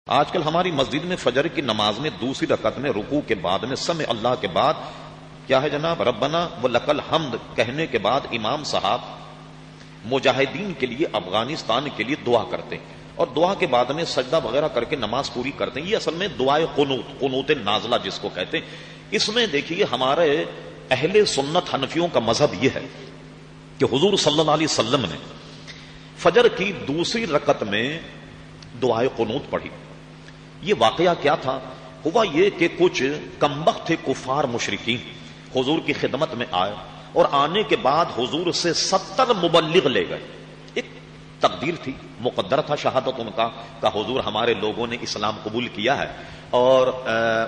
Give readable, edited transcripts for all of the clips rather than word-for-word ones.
آج کل ہماری مسجد میں فجر کی نماز میں دوسری رکعت میں رکوع کے بعد میں سمع اللہ کے بعد کیا ہے جناب، ربنا ولک الحمد کہنے کے بعد امام صاحب مجاہدین کے لیے، افغانستان کے لیے دعا کرتے ہیں اور دعا کے بعد میں سجدہ وغیرہ کر کے نماز پوری کرتے ہیں۔ یہ اصل میں دعائے قنوت، قنوت نازلہ جس کو کہتے ہیں۔ اس میں دیکھیے ہمارے اہل سنت حنفیوں کا مذہب یہ ہے کہ حضور صلی اللہ علیہ وسلم نے فجر کی دوسری رکعت میں دعائے قنوت پڑھی۔ یہ واقعہ کیا تھا؟ ہوا یہ کہ کچھ کمبخت تھے کفار مشرکین، حضور کی خدمت میں آئے اور آنے کے بعد حضور سے 70 مبلغ لے گئے۔ ایک تقدیر تھی، مقدر تھا شہادت ان کا کہ حضور ہمارے لوگوں نے اسلام قبول کیا ہے اور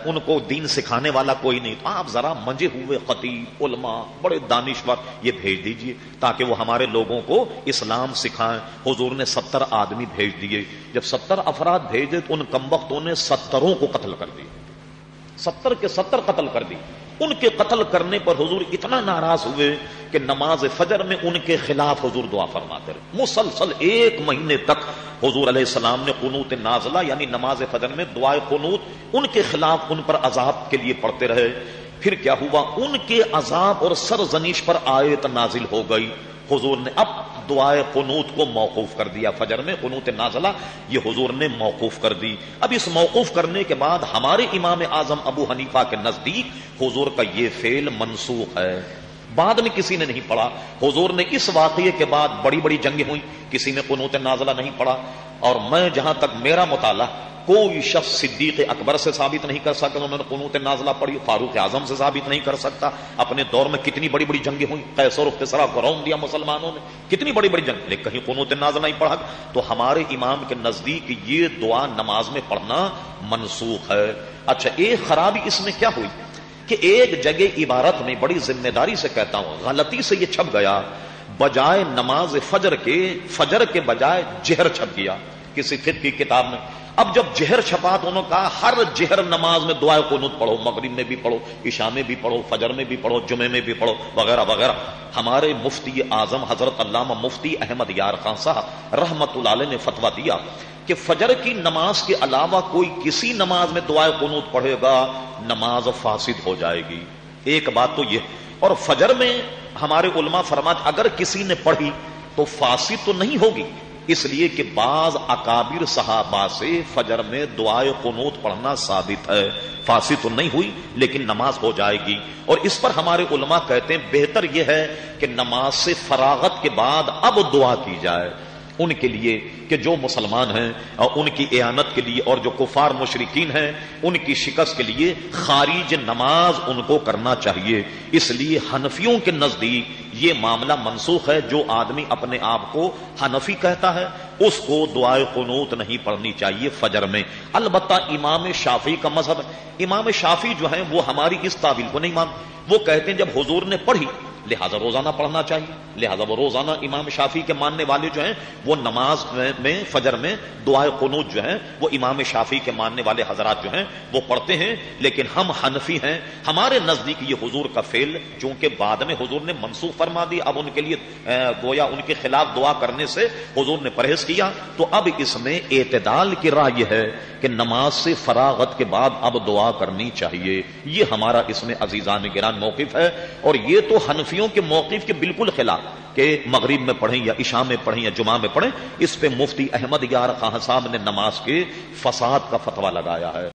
ان کو دین سکھانے والا کوئی نہیں، تو آپ ذرا منجے ہوئے خطیب، علماء، بڑے دانشور یہ بھیج دیجئے تاکہ وہ ہمارے لوگوں کو اسلام سکھائیں۔ حضور نے 70 آدمی بھیج دیے۔ جب 70 افراد بھیجے تو ان کمبختوں نے 70 کو قتل کر دی، 70 کے 70 قتل کر دی۔ ان کے قتل کرنے پر حضور اتنا ناراض ہوئے کہ نماز فجر میں ان کے خلاف حضور دعا فرماتے رہے۔ مسلسل 1 مہینے تک حضور علیہ السلام نے قنوت نازلہ یعنی نماز فجر میں دعائے قنوت ان کے خلاف، ان پر عذاب کے لیے پڑھتے رہے۔ پھر کیا ہوا؟ ان کے عذاب اور سرزنش پر آیت نازل ہو گئی۔ حضور نے اب دعائے قنوت کو موقوف کر دیا۔ فجر میں قنوت نازلہ یہ حضور نے موقوف کر دی۔ اب اس موقوف کرنے کے بعد ہمارے امام اعظم ابو حنیفہ کے نزدیک حضور کا یہ فعل منسوخ ہے، بعد میں کسی نے نہیں پڑھا۔ حضور نے اس واقعے کے بعد بڑی بڑی جنگیں ہوئی، کسی نے قنوت نازلہ نہیں پڑھا، اور میں جہاں تک میرا مطالعہ، کوئی شخص صدیق اکبر سے ثابت نہیں کر سکتا انہوں نے قنوت نازلہ پڑھی، فاروق اعظم سے ثابت نہیں کر سکتا۔ اپنے دور میں کتنی بڑی بڑی جنگیں ہوئی، قیصر و کسریٰ کو روم دیا مسلمانوں نے، کتنی بڑی بڑی جنگ، لیکن کہیں قنوت نازلہ نہیں پڑھا۔ تو ہمارے امام کے نزدیک یہ دعا نماز میں پڑھنا منسوخ ہے۔ اچھا، ایک خرابی اس میں کیا ہوئی کہ ایک جگہ عبارت میں، بڑی ذمہ داری سے کہتا ہوں، غلطی سے یہ چھپ گیا، بجائے نماز فجر کے بجائے جہر چھپ گیا کسی فقہ کی کتاب میں۔ اب جب جہر چھپا تو انہوں نے کہا ہر جہر نماز میں دعائے قنوت پڑھو، مغرب میں بھی پڑھو، عشاء میں بھی پڑھو، فجر میں بھی پڑھو، جمعے میں بھی پڑھو، وغیرہ وغیرہ۔ ہمارے مفتی اعظم حضرت علامہ مفتی احمد یار خان صاحب رحمت اللہ علیہ نے فتویٰ دیا کہ فجر کی نماز کے علاوہ کوئی کسی نماز میں دعائے قنوت پڑھے گا نماز فاسد ہو جائے گی۔ ایک بات تو یہ، اور فجر میں ہمارے علماء فرماتے اگر کسی نے پڑھی تو فاسد تو نہیں ہوگی، اس لیے کہ بعض اکابر صحابہ سے فجر میں دعائے قنوت پڑھنا ثابت ہے، فاسد تو نہیں ہوئی لیکن نماز ہو جائے گی۔ اور اس پر ہمارے علماء کہتے ہیں بہتر یہ ہے کہ نماز سے فراغت کے بعد اب دعا کی جائے ان کے لیے کہ جو مسلمان ہیں، اور ان کی اعانت کے لیے، اور جو کفار مشرکین ہیں ان کی شکست کے لیے خارج نماز ان کو کرنا چاہیے۔ اس لیے حنفیوں کے نزدیک یہ معاملہ منسوخ ہے۔ جو آدمی اپنے آپ کو حنفی کہتا ہے اس کو دعائے قنوت نہیں پڑھنی چاہیے فجر میں۔ البتہ امام شافعی کا مذہب ہے، امام شافعی جو ہیں وہ ہماری اس تعویل کو نہیں مانتے۔ وہ کہتے ہیں جب حضور نے پڑھی لہذا روزانہ پڑھنا چاہیے، لہذا وہ روزانہ، امام شافعی کے ماننے والے جو ہیں وہ نماز میں فجر میں دعائے قنوت جو ہیں وہ امام شافعی کے ماننے والے حضرات جو ہیں وہ پڑھتے ہیں۔ لیکن ہم حنفی ہیں، ہمارے نزدیک یہ حضور کا فعل چونکہ بعد میں حضور نے منسوخ فرما دی، اب ان کے لیے گویا ان کے خلاف دعا کرنے سے حضور نے پرہیز کیا، تو اب اس میں اعتدال کی رائے یہ ہے کہ نماز سے فراغت کے بعد اب دعا کرنی چاہیے۔ یہ ہمارا اس میں عزیزان گرامی موقف ہے، اور یہ تو حنفیوں کے موقف کے بالکل خلاف کہ مغرب میں پڑھیں یا عشاء میں پڑھیں یا جمعہ میں پڑھیں۔ اس پہ مفتی احمد یار خان صاحب نے نماز کے فساد کا فتویٰ لگایا ہے۔